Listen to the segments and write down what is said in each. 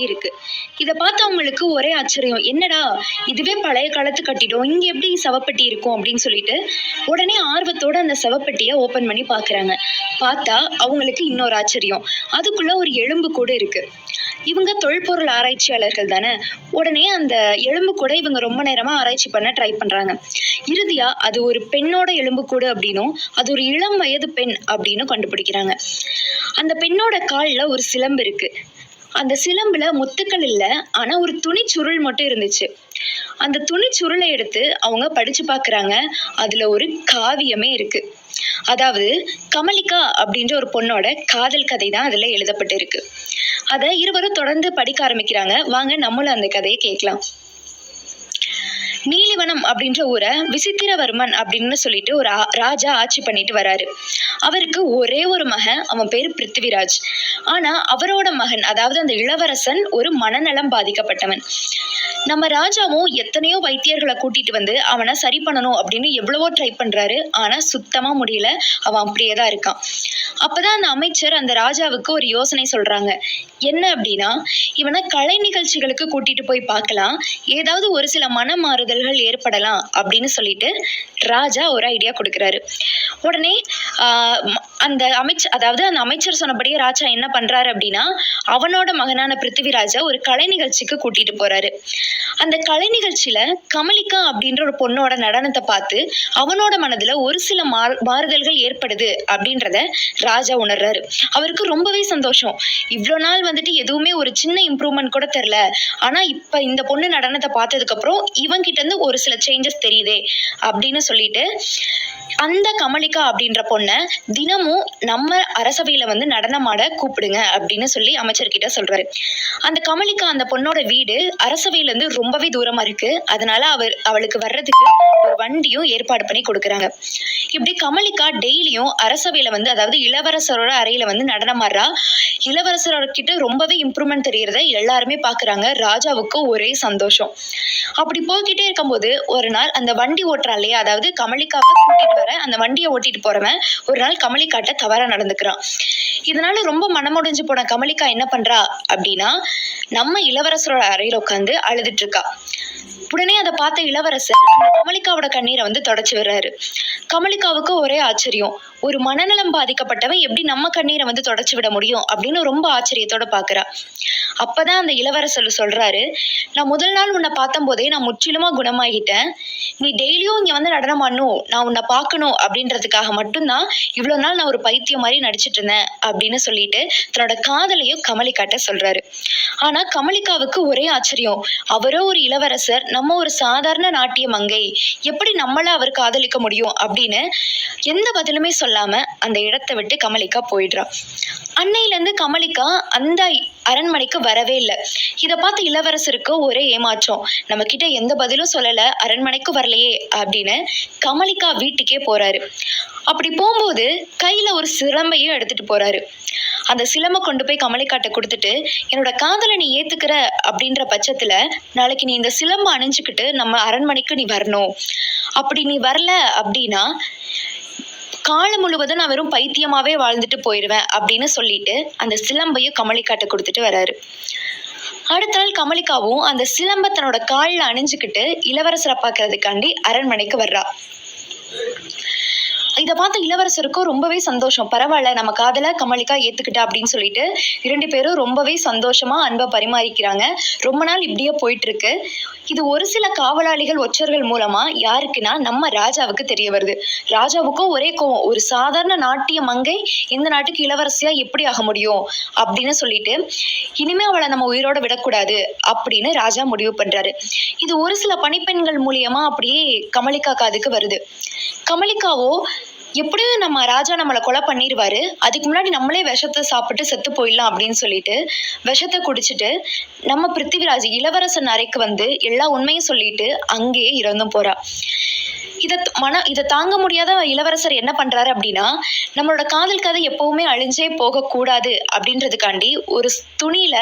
இருக்கு. இத பார்த்து அவங்களுக்கு ஒரே ஆச்சரியம். என்னடா இதுவே பழைய காலத்து கட்டிடம். இங்க எப்படி சவப்பெட்டி இருக்கும் அப்படின்னு சொல்லிட்டு உடனே ஆர்வத்தோட அந்த சவப்பெட்டிய ஓபன் பண்ணி பார்க்கறாங்க. பார்த்தா அவங்களுக்கு இன்னொரு ஆச்சரியம். அதுக்குள்ள ஒரு எலும்பு கூட இருக்கு. இவங்க தொல்பொருள் ஆராய்ச்சியாளர்கள் தானே. உடனே அந்த எலும்பு கூட இவங்க ரொம்ப நேரமா ஆராய்ச்சி பண்ண ட்ரை பண்றாங்க. இறுதியா அது ஒரு பெண்ணோட எலும்புக்கூடு அப்படின்னும் அது ஒரு இளம் வயது பெண் அப்படின்னு கண்டுபிடிக்கிறாங்க. அந்த பெண்ணோட கால்ல ஒரு சிலம்பு இருக்கு. அந்த சிலம்புல முத்துக்கள் இல்ல, ஆனா ஒரு துணி சுருள் மட்டும் இருந்துச்சு. அந்த துணி சுருளை எடுத்து அவங்க படிச்சு பாக்குறாங்க. அதுல ஒரு காவியமே இருக்கு. அதாவது கமலிகா அப்படின்ற ஒரு பொண்ணோட காதல் கதை தான் அதுல எழுதப்பட்டு இருக்கு. அத இருவரும் தொடர்ந்து படிக்க ஆரம்பிக்கிறாங்க. வாங்க நம்மளும் அந்த கதையை கேட்கலாம். நீலிவனம் அப்படின்ற ஊரை விசித்திரவர்மன் அப்படின்னு சொல்லிட்டு ஒரு ராஜா ஆட்சி பண்ணிட்டு வராரு. அவருக்கு ஒரே ஒரு மகன், அவன் பேரு பிருத்திவிராஜ். ஆனா அவரோட மகன், அதாவது அந்த இளவரசன், ஒரு மனநலம் பாதிக்கப்பட்டவன். நம்ம ராஜாவும் எத்தனையோ வைத்தியர்களை கூட்டிட்டு வந்து அவனை சரி பண்ணணும் அப்படின்னு எவ்வளவோ ட்ரை பண்றாரு. ஆனா சுத்தமா முடியல. அவன் அப்படியேதான் இருக்கான். அப்பதான் அந்த அமைச்சர் அந்த ராஜாவுக்கு ஒரு யோசனை சொல்றாங்க. என்ன அப்படின்னா, இவனை கலை நிகழ்ச்சிகளுக்கு கூட்டிட்டு போய் பார்க்கலாம், ஏதாவது ஒரு சில மன மாறுதல்கள் ஏற்படலாம் அப்படின்னு சொல்லிட்டு ராஜா ஒரு ஐடியா கொடுக்குறாரு. உடனே அந்த அமைச்சர் சொன்னபடியே ராஜா என்ன பண்றாரு அப்படின்னா, அவனோட மகனான பிருத்திவிராஜ ஒரு கலை நிகழ்ச்சிக்கு கூட்டிட்டு போறாரு. அந்த கலை நிகழ்ச்சியில கமலிகா அப்படின்ற ஒரு பொண்ணோட நடனத்தை பார்த்து அவனோட மனதுல ஒரு சில மாறுதல்கள் ஏற்படுது அப்படின்றத ராஜா உணர்றாரு. அவருக்கு ரொம்பவே சந்தோஷம். இவ்வளவு நாள் வந்துட்டு எதுவுமே ஒரு சின்ன இம்ப்ரூவ்மெண்ட் கூட தெரியல, ஆனா இப்ப இந்த பொண்ணு நடனத்தை பார்த்ததுக்கு அப்புறம் இவன் கிட்ட இருந்து ஒரு சில சேஞ்சஸ் தெரியுதே அப்படின்னு சொல்லிட்டு அந்த கமலிகா அப்படின்ற பொண்ண தினமும் நம்ம அரசவையில வந்து நடனமாட கூப்பிடுங்க அப்படின்னு சொல்லி அமைச்சர்கிட்ட சொல்றாரு. அந்த கமலிகா அந்த பொண்ணோட வீடு அரசவையில இருந்து ரொம்பவே தூரமா இருக்கு. அதனால அவளுக்கு வர்றதுக்கு ஒரு வண்டியும் ஏற்பாடு பண்ணி கொடுக்குறாங்க. இப்படி கமலிகா டெய்லியும் அரசவையில வந்து, அதாவது இளவரசரோட அறையில வந்து நடனமாடுறா. இளவரசர்கிட்ட ரொம்பவே இம்ப்ரூவ்மெண்ட் தெரியறத எல்லாருமே பாக்குறாங்க. ராஜாவுக்கு ஒரே சந்தோஷம். அப்படி போய்கிட்டே இருக்கும்போது ஒரு நாள் அந்த வண்டி ஓட்டுறான் இல்லையா, அதாவது கமலிகாவை கூட்டிட்டு வர அந்த வண்டியை ஓட்டிட்டு போறவன் ஒரு நாள் கமலிகாட்ட தவறா நடந்துக்கிறான். இதனால ரொம்ப மனமுடைஞ்சு போன கமலிகா என்ன பண்றா அப்படின்னா, நம்ம இளவரசரோட அறையில உட்காந்து அழுதுட்டு இருக்கா. உடனே அதை பார்த்த இளவரசர் கமலிகாவோட கண்ணீரை வந்து தொடச்சு விடுறாரு. கமலிகாவுக்கு ஒரே ஆச்சரியம். ஒரு மனநலம் பாதிக்கப்பட்டவன் எப்படி நம்ம கண்ணீரை வந்து தொடச்சு விட முடியும் அப்படின்னு ரொம்ப ஆச்சரியத்தோட பாக்குறா. அப்பதான் அந்த இளவரசர் சொல்றாரு, நான் முதல் நாள் உன்னை பார்த்தும் போதே நான் முற்றிலுமா குணமாகிட்டேன். நீ டெய்லியும் இங்க வந்து நடனம் ஆடணும், நான் உன்னை பார்க்கணும் அப்படின்றதுக்காக மட்டும்தான் இவ்வளவு நாள் நான் ஒரு பைத்தியம் மாதிரி நடிச்சிட்டு இருந்தேன் அப்படின்னு சொல்லிட்டு தன்னோட காதலையும் கமலிகாட்ட சொல்றாரு. ஆனா கமலிகாவுக்கு ஒரே ஆச்சரியம். அவரோ ஒரு இளவரசர், நம்ம ஒரு சாதாரண நாட்டிய மங்கை, எப்படி நம்மள அவர் காதலிக்க முடியும் அப்படின்னு எந்த பதிலுமே சொல்லாம அந்த இடத்தை விட்டு கமலிகா போயிடுறா. அன்னையில இருந்து கமலிகா அந்த அரண்மனைக்கு வரவே இல்லை. இதை பார்த்து இளவரசருக்கு ஒரே ஏமாற்றம். நம்ம கிட்ட எந்த பதிலும் சொல்லல, அரண்மனைக்கு வரலையே அப்படின்னு கமலிகா வீட்டுக்கே போறாரு. அப்படி போகும்போது கையில ஒரு சிலம்பையும் எடுத்துட்டு போறாரு. அந்த சிலம்பை கொண்டு போய் கமலிகாட்ட கொடுத்துட்டு, என்னோட காதலை நீ ஏத்துக்கிற அப்படின்ற பட்சத்துல நாளைக்கு நீ இந்த சிலம்பை அணிஞ்சுக்கிட்டு நம்ம அரண்மனைக்கு நீ வரணும். அப்படி நீ வரல அப்படின்னா காலம் முழுவதும் நான் வெறும் பைத்தியமாவே வாழ்ந்துட்டு போயிடுவேன் அப்படின்னு சொல்லிட்டு அந்த சிலம்பையும் கமலிகாட்ட கொடுத்துட்டு வர்றாரு. அடுத்த நாள் கமலிகாவும் அந்த சிலம்பை தன்னோட காலில் அணிஞ்சுக்கிட்டு இளவரசரை பார்க்கறதுக்காண்டி அரண்மனைக்கு வர்றா. இதை பார்த்த இளவரசருக்கும் ரொம்பவே சந்தோஷம். பரவாயில்ல, நம்ம காதல கமலிகா ஏத்துக்கிட்டா அப்படின்னு சொல்லிட்டு 2 பேரும் ரொம்பவே சந்தோஷமா அன்பை பரிமாறிக்கிறாங்க. ரொம்ப நாள் இப்படியே போயிட்டு இருக்கு. இது ஒரு சில காவலாளிகள் ஒற்றர்கள் மூலமா யாருக்குன்னா நம்ம ராஜாவுக்கு தெரிய வருது. ராஜாவுக்கும் ஒரே கோவம். ஒரு சாதாரண நாட்டிய மங்கை இந்த நாட்டுக்கு இளவரசியா எப்படி ஆக முடியும் அப்படின்னு சொல்லிட்டு இனிமே அவளை நம்ம உயிரோட விடக்கூடாது அப்படின்னு ராஜா முடிவு பண்றாரு. இது ஒரு சில பணிப்பெண்கள் மூலியமா அப்படியே கமலிகா காதுக்கு வருது. கமலிகாவோ எப்படியும் நம்ம ராஜா நம்மளை கொலை பண்ணிடுவாரு, அதுக்கு முன்னாடி நம்மளே விஷத்தை சாப்பிட்டு செத்து போயிடலாம் அப்படின்னு சொல்லிட்டு விஷத்தை குடிச்சிட்டு நம்ம பிருத்திவிராஜ் இளவரசன் அறைக்கு வந்து எல்லா உண்மையும் சொல்லிட்டு அங்கேயே இறந்தும் போறா. இதை தாங்க முடியாத இளவரசர் என்ன பண்றாரு அப்படின்னா, நம்மளோட காதல் கதை எப்பவுமே அழிஞ்சே போகக்கூடாது அப்படின்றதுக்காண்டி ஒரு துணியில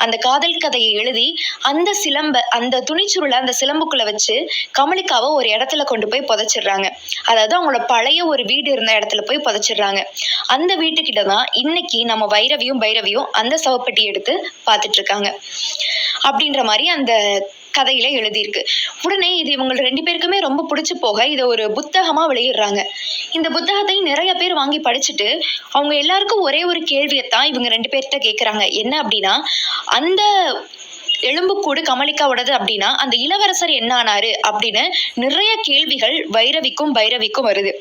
அந்த காதல் கதையை எழுதி அந்த துணிச்சுருளை அந்த சிலம்புக்குள்ள வச்சு கமலிக்காவை ஒரு இடத்துல கொண்டு போய் புதைச்சிடுறாங்க. அதாவது அவங்களோட பழைய ஒரு வீடு இருந்த இடத்துல போய் புதைச்சிடுறாங்க. அந்த வீட்டுக்கிட்ட தான் இன்னைக்கு நம்ம பைரவியும் அந்த சவப்பெட்டி எடுத்து பார்த்துட்டு இருக்காங்க அப்படின்ற மாதிரி அந்த கதையில எழுதியிருக்கு. உடனே இது இவங்க 2 பேருக்குமே ரொம்ப பிடிச்சு போக இதை ஒரு புத்தகமா வெளியிடுறாங்க. இந்த புத்தகத்தை நிறைய பேர் வாங்கி படிச்சுட்டு அவங்க எல்லாருக்கும் ஒரே ஒரு கேள்வியைத்தான் இவங்க 2 பேர்கிட்ட கேட்குறாங்க. என்ன அப்படின்னா, அந்த எலும்புக்கூடு கமலிக்காவோடது அப்படின்னா அந்த இளவரசர் என்ன ஆனாரு அப்படின்னு நிறைய கேள்விகள் பைரவிக்கும் வருது.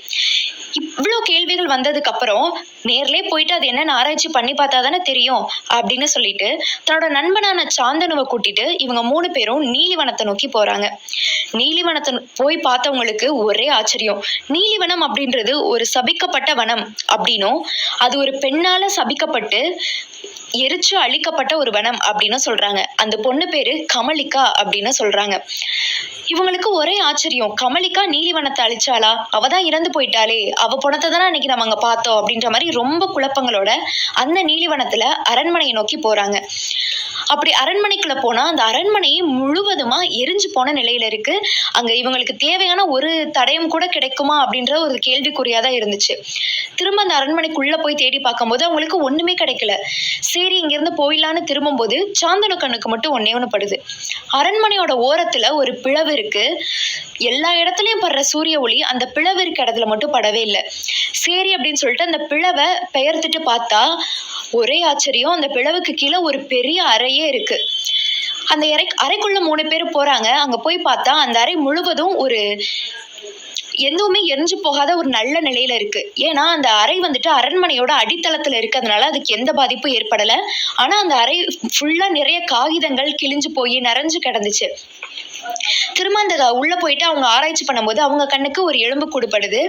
இவ்வளோ கேள்விகள் வந்ததுக்கு அப்புறம் நேர்லயே போயிட்டு அது என்னன்னு ஆராய்ச்சி பண்ணி பார்த்தா தானே தெரியும் அப்படின்னு சொல்லிட்டு தன்னோட நண்பனான சாந்தனுவை கூட்டிட்டு இவங்க 3 பேரும் நீலிவனத்தை நோக்கி போறாங்க. நீலிவனத்தை போய் பார்த்தவங்களுக்கு ஒரே ஆச்சரியம். நீலிவனம் அப்படின்றது ஒரு சபிக்கப்பட்ட வனம் அப்படின்னும் அது ஒரு பெண்ணால சபிக்கப்பட்டு எரிச்சு அழிக்கப்பட்ட ஒரு வனம் அப்படின்னு சொல்றாங்க. அந்த பொண்ணு பேரு கமலிக்கா அப்படின்னு சொல்றாங்க. இவங்களுக்கு ஒரே ஆச்சரியம். கமலிக்கா நீலிவனத்தை அழிச்சாளா? அவதான் இறந்து போயிட்டாளே, அவ பணத்தை தானே அன்னைக்கு நம்ம அங்க பார்த்தோம் அப்படின்ற மாதிரி ரொம்ப குழப்பங்களோட அந்த நீலிவனத்துல அரண்மனையை நோக்கி போறாங்க. அப்படி அரண்மனைக்குள்ள போனா அந்த அரண்மனையை முழுவதுமா எரிஞ்சு போன நிலையில இருக்கு. அங்க இவங்களுக்கு தேவையான ஒரு தடயம் கூட கிடைக்குமா அப்படின்ற ஒரு கேள்விக்குறியாதான் இருந்துச்சு. திரும்ப அந்த அரண்மனைக்குள்ள போய் தேடி பார்க்கும்போது அவங்களுக்கு ஒண்ணுமே கிடைக்கல. சரி இங்கிருந்து போயிடலான்னு திரும்பும்போது சாந்தனு கண்ணுக்கு மட்டும் ஒண்ணு படுது. அரண்மனையோட ஓரத்துல ஒரு பிளவு இருக்கு. எல்லா இடத்துலயும் படுற சூரிய ஒளி அந்த பிளவு இருக்க இடத்துல மட்டும் படவே இல்லை. சரி அப்படின்னு சொல்லிட்டு அந்த பிளவை பெயர்த்துட்டு பார்த்தா ஒரே ஆச்சரியம். அந்த பிளவுக்கு கீழே ஒரு பெரிய அறையே இருக்கு. அந்த அறைக்குள்ள 3 பேர் போறாங்க. அங்க போய் பார்த்தா அந்த அறை முழுவதும் ஒரு எதுவுமே எரிஞ்சு போகாத ஒரு நல்ல நிலையில இருக்கு. ஏன்னா அந்த அறை வந்துட்டு அரண்மனையோட அடித்தளத்துல இருக்கிறதுனால அதுக்கு எந்த பாதிப்பும் ஏற்படல. ஆனா அந்த அறை ஃபுல்லா நிறைய காகிதங்கள் கிழிஞ்சு போய் நிறைஞ்சு கிடந்துச்சு. திரும்ப அந்த உள்ள போயிட்டு அவங்க ஆராய்ச்சி பண்ணும்போது அவங்க கண்ணுக்கு ஒரு எலும்பு கூடுபடுது.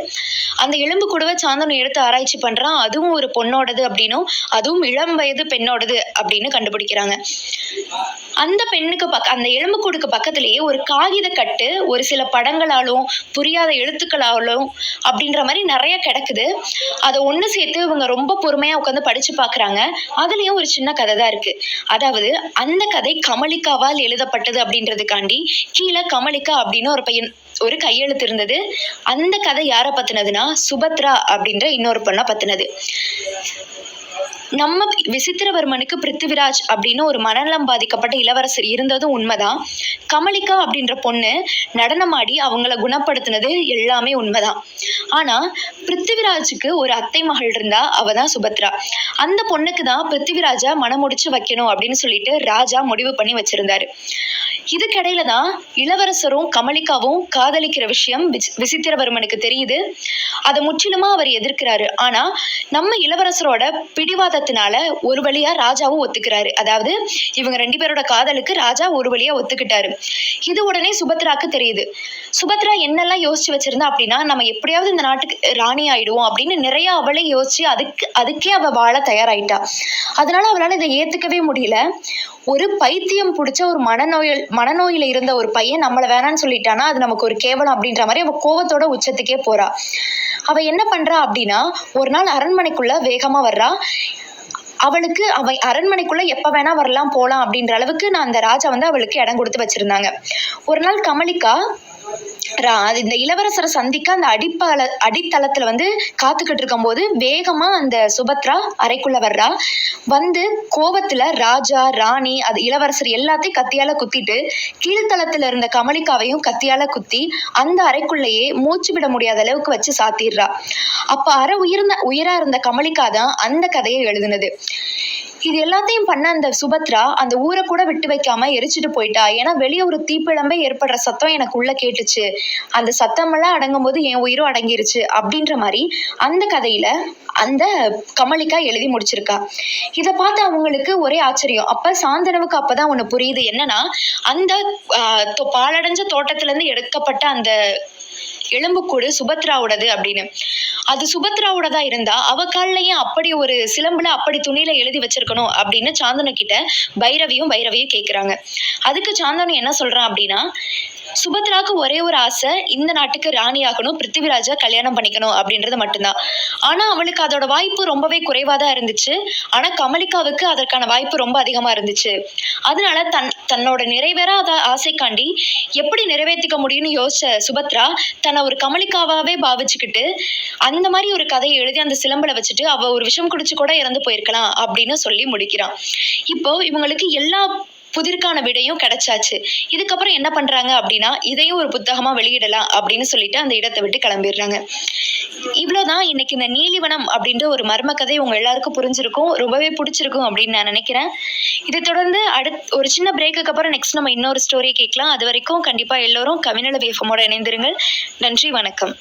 அந்த எலும்பு கூடவை சாந்தனு எடுத்து ஆராய்ச்சி பண்றான். அதுவும் ஒரு பொண்ணோடது அப்படின்னும் அதுவும் இளம் வயது பெண்ணோடது அப்படின்னு கண்டுபிடிக்கிறாங்க. அந்த பெண்ணுக்கு அந்த எலும்பு கூடுக்கு பக்கத்திலேயே ஒரு காகித கட்டு ஒரு சில படங்களாலும் புரியாத எழுத்துக்களாலும் அப்படின்ற மாதிரி நிறைய கிடக்குது. அதை ஒண்ணு சேர்த்து இவங்க ரொம்ப பொறுமையா உட்காந்து படிச்சு பாக்குறாங்க. அதுலயும் ஒரு சின்ன கதை தான் இருக்கு. அதாவது அந்த கதை கமலிக்காவால் எழுதப்பட்டது அப்படின்றதுக்காண்டி கீழே கமலிக்கா அப்படின்னு ஒரு கையெழுத்து இருந்தது. அந்த கதை யாரை பத்தினதுன்னா சுபத்ரா அப்படின்ற இன்னொரு பொண்ணை பத்தினது. நம்ம விசித்திரவர்மனுக்கு பிருத்திவிராஜ் அப்படின்னு ஒரு மனநலம் பாதிக்கப்பட்ட இளவரசர் இருந்ததும் உண்மைதான். கமலிக்கா அப்படின்ற பொண்ணு நடனமாடி அவங்கள குணப்படுத்தினது எல்லாமே உண்மைதான். ஆனா பிருத்திவிராஜுக்கு ஒரு அத்தை மகள் இருந்தா, அவதான் சுபத்ரா. அந்த பொண்ணுக்கு தான் பிருத்திவிராஜா மனமுடிச்சு வைக்கணும் அப்படின்னு சொல்லிட்டு ராஜா முடிவு பண்ணி வச்சிருந்தாரு. இதுக்கிடையில தான் இளவரசரும் கமலிக்காவும் காதலிக்கிற விஷயம் விசித்திரவர்மனுக்கு தெரியுது. அதை முற்றிலுமா அவர் எதிர்க்கிறாரு. ஆனா நம்ம இளவரசரோட பிடிவாதத்தினால ஒரு வழியா ராஜாவும் ஒத்துக்கிறாரு. அதாவது இவங்க 2 பேரோட காதலுக்கு ராஜா ஒரு வழியா ஒத்துக்கிட்டாரு. இது உடனே சுபத்ராக்கு தெரியுது. சுபத்ரா என்னெல்லாம் யோசிச்சு வச்சிருந்தா அப்படின்னா, நம்ம எப்படியாவது இந்த நாட்டுக்கு ராணி ஆயிடுவோம் அப்படின்னு நிறைய அவளே யோசிச்சு அதுக்கே அவ வாழ தயாராயிட்டா. அதனால அவளால இதை ஏத்துக்கவே முடியல. ஒரு பைத்தியம் பிடிச்ச ஒரு மனநோயில இருந்த ஒரு பையன் நம்மளை வேணான்னு சொல்லிட்டானா அது நமக்கு ஒரு கேவலம் அப்படின்ற மாதிரி அவ கோவத்தோட உச்சத்துக்கே போறா. அவ என்ன பண்றா அப்படின்னா, ஒரு நாள் அரண்மனைக்குள்ள வேகமா வர்றா. அவளுக்கு அரண்மனைக்குள்ள எப்ப வேணா வரலாம் போலாம் அப்படின்ற அளவுக்கு அந்த ராஜா அவளுக்கு இடம் கொடுத்து வச்சிருந்தாங்க. ஒரு நாள் கமலிக்கா இந்த இளவரசரை சந்திக்க அந்த அடித்தளத்துல காத்துக்கிட்டு இருக்கும் போது வேகமா அந்த சுபத்ரா அறைக்குள்ள வர்றா. கோவத்துல ராஜா ராணி அது இளவரசர் எல்லாத்தையும் கத்தியால குத்திட்டு கீழ்த்தளத்துல இருந்த கமலிக்காவையும் கத்தியால குத்தி அந்த அறைக்குள்ளேயே மூச்சு விட முடியாத அளவுக்கு வச்சு சாத்திடுறா. அப்ப உயிரா இருந்த கமலிக்கா தான் அந்த கதையை எழுதுனது. இது எல்லாத்தையும் பண்ண அந்த சுபத்ரா அந்த ஊரை கூட விட்டு வைக்காம எரிச்சுட்டு போயிட்டா. ஏன்னா வெளியே ஒரு தீப்பிழம்பே ஏற்படுற சத்தம் எனக்கு உள்ள கேட்டுச்சு. அந்த சத்தமெல்லாம் அடங்கும் போது என் உயிரும் அடங்கிருச்சு அப்படின்ற மாதிரி அந்த கதையில அந்த கமலிக்கா எழுதி முடிச்சிருக்கா. இதை பார்த்து அவங்களுக்கு ஒரே ஆச்சரியம். அப்ப சாந்தனுவுக்கு அப்பதான் ஒண்ணு புரியுது. என்னன்னா அந்த பாழடைஞ்ச தோட்டத்துல இருந்து எடுக்கப்பட்ட அந்த எலும்புக்கூடு சுபத்ராவோடது அப்படின்னு. அது சுபத்ராவோடதா இருந்தா அவ கால்லயும் அப்படி ஒரு சிலம்புல அப்படி துணியில எழுதி வச்சிருக்கணும் அப்படின்னு சாந்தனு கிட்ட பைரவியும் கேக்குறாங்க. அதுக்கு சாந்தனு என்ன சொல்றான் அப்படின்னா, சுபத்ராக்கு ஒரே ஒரு ஆசை, இந்த நாட்டுக்கு ராணி ஆகணும், பிருத்திவிராஜா கல்யாணம் பண்ணிக்கணும் அப்படின்றது மட்டும்தான். ஆனா அவளுக்கு அதோட வாய்ப்பு ரொம்பவே குறைவா தான் இருந்துச்சு. ஆனா கமலிகாவுக்கு அதற்கான வாய்ப்பு ரொம்ப அதிகமா இருந்துச்சு. அதனால தன்னோட நிறைவேறாத ஆசைக்காண்டி எப்படி நிறைவேற்றிக்க முடியும்னு யோசிச்ச சுபத்ரா தன்னை ஒரு கமலிகாவாவே பாவிச்சுக்கிட்டு அந்த மாதிரி ஒரு கதையை எழுதி அந்த சிலம்பல வச்சுட்டு அவ ஒரு விஷம் குடிச்சு கூட இறந்து போயிருக்கலாம் அப்படின்னு சொல்லி முடிக்கிறான். இப்போ இவங்களுக்கு எல்லா புதிர்க்கான விடையும் கிடைச்சாச்சு. இதுக்கப்புறம் என்ன பண்றாங்க அப்படின்னா, இதையும் ஒரு புத்தகமா வெளியிடலாம் அப்படின்னு சொல்லிட்டு அந்த இடத்தை விட்டு கிளம்பிடுறாங்க. இவ்வளவுதான் இன்னைக்கு இந்த நீலிவனம் அப்படின்ற ஒரு மர்ம கதை உங்க எல்லாருக்கும் புரிஞ்சிருக்கும், ரொம்பவே பிடிச்சிருக்கும் அப்படின்னு நான் நினைக்கிறேன். இதை தொடர்ந்து ஒரு சின்ன பிரேக்குக்கு அப்புறம் நெக்ஸ்ட் நம்ம இன்னொரு ஸ்டோரியை கேட்கலாம். அது வரைக்கும் கண்டிப்பா எல்லோரும் கவினள வேஃபமோட இணைந்திருங்கள். நன்றி, வணக்கம்.